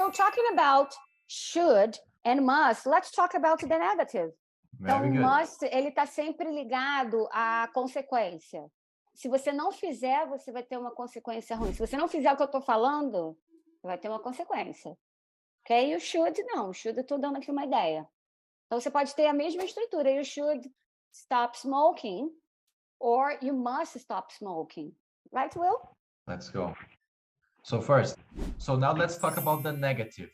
So talking about should and must, let's talk about the negative. Então, Very good. must, ele está sempre ligado à consequência. Se você não fizer, você vai ter uma consequência ruim. Se você não fizer o que eu estou falando, vai ter uma consequência. Ok? E o should, não. O should, eu estou dando aqui uma ideia. Então, você pode ter a mesma estrutura. You should stop smoking or you must stop smoking. Right, Will? Let's go. So now let's talk about the negative.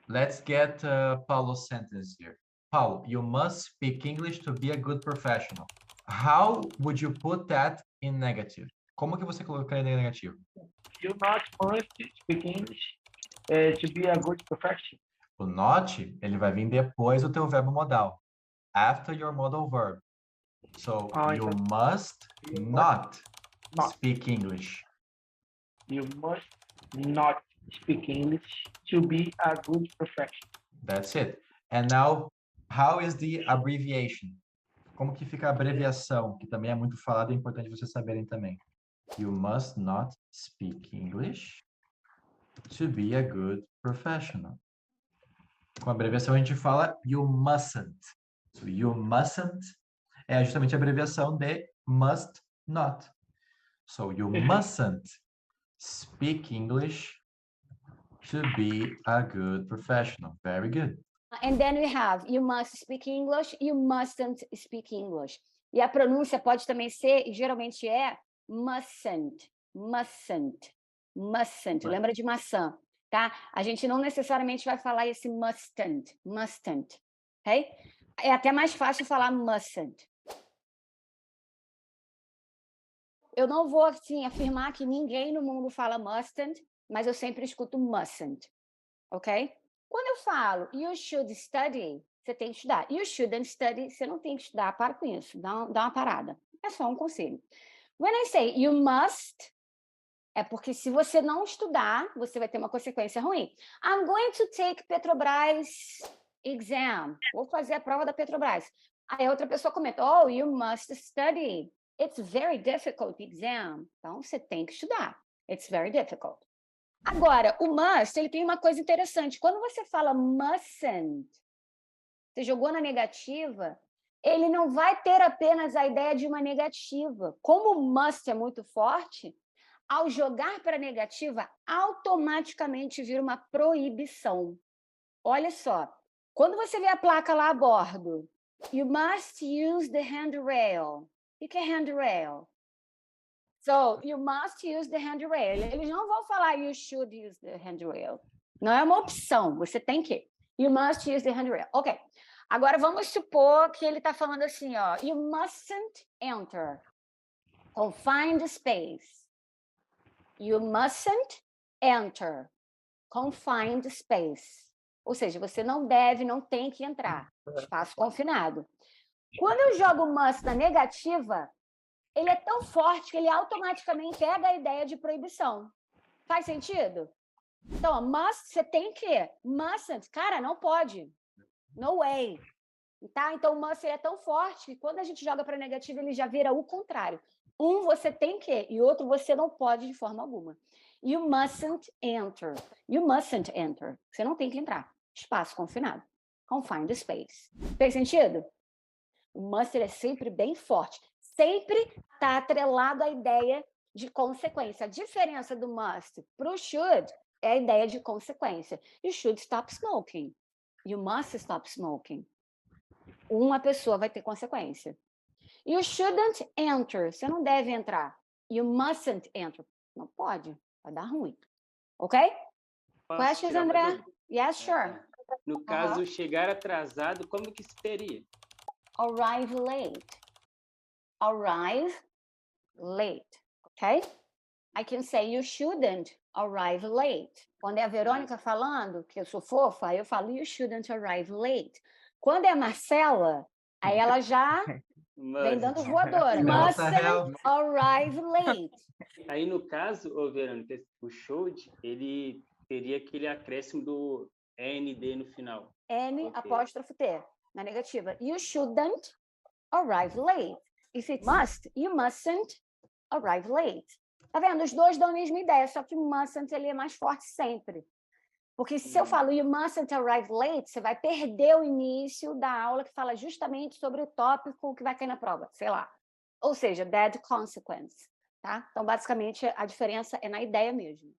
Let's get Paulo's sentence here. Paulo, you must speak English to be a good professional. How would you put that in negative? Como que você colocaria em negativo? You not must speak English to be a good professional. O not, ele vai vir depois do teu verbo modal. After your modal verb. So, you must not speak English. You must not speak English to be a good professional. That's it. And now, how is the abbreviation? Como que fica a abreviação? Que também é muito falado e é importante vocês saberem também. You must not speak English to be a good professional. Com a abreviação a gente fala you mustn't. So you mustn't é justamente a abreviação de must not. So you mustn't speak English to be a good professional. Very good. And then we have you must speak English, you mustn't speak English. E a pronúncia pode também ser, e geralmente é, mustn't, mustn't, mustn't. Lembra de maçã, tá? A gente não necessariamente vai falar esse mustn't, mustn't, ok? É até mais fácil falar mustn't. Eu não vou, assim, afirmar que ninguém no mundo fala mustn't, mas eu sempre escuto mustn't, ok? Quando eu falo you should study, você tem que estudar. You shouldn't study, você não tem que estudar. Para com isso, dá uma parada. É só um conselho. When I say you must, é porque se você não estudar, você vai ter uma consequência ruim. I'm going to take Petrobras exam. Vou fazer a prova da Petrobras. Aí a outra pessoa comenta, oh, you must study. It's very difficult exam. Então, você tem que estudar. It's very difficult. Agora, o must, ele tem uma coisa interessante. Quando você fala mustn't, você jogou na negativa, ele não vai ter apenas a ideia de uma negativa. Como o must é muito forte, ao jogar para a negativa, automaticamente vira uma proibição. Olha só, quando você vê a placa lá a bordo, you must use the handrail. O que é handrail? So, you must use the handrail. Eles não vão falar you should use the handrail. Não é uma opção, você tem que. You must use the handrail. Ok. Agora, vamos supor que ele está falando assim, ó. You mustn't enter. Confine the space. You mustn't enter. Confine the space. Ou seja, você não deve, não tem que entrar. Espaço confinado. Quando eu jogo must na negativa, ele é tão forte que ele automaticamente pega a ideia de proibição. Faz sentido? Então, must, você tem que. Mustn't, cara, não pode. No way. Tá? Então, o must é tão forte que quando a gente joga para negativo, ele já vira o contrário. Um você tem que e outro você não pode de forma alguma. You mustn't enter. You mustn't enter. Você não tem que entrar. Espaço confinado. Confine the space. Fez sentido? O must é sempre bem forte. Sempre está atrelado à ideia de consequência. A diferença do must para o should é a ideia de consequência. You should stop smoking. You must stop smoking. Uma pessoa vai ter consequência. You shouldn't enter. Você não deve entrar. You mustn't enter. Não pode. Vai dar ruim. Ok? Questions, André? Yes, sure. No caso, chegar atrasado, como que seria? Arrive late. Arrive late. Ok? I can say you shouldn't arrive late. Quando é a Verônica falando, que eu sou fofa, eu falo you shouldn't arrive late. Quando é a Marcela, aí ela já vem dando voadora. Mustn't arrive late. Aí, no caso, Verônica, o should, ele teria aquele acréscimo do ND no final. N apóstrofo T, na negativa. You shouldn't arrive late. If it must, you mustn't arrive late. Tá vendo? Os dois dão a mesma ideia, só que mustn't ele é mais forte sempre. Porque se eu falo you mustn't arrive late, você vai perder o início da aula que fala justamente sobre o tópico que vai cair na prova, sei lá. Ou seja, bad consequence, tá? Então, basicamente, a diferença é na ideia mesmo.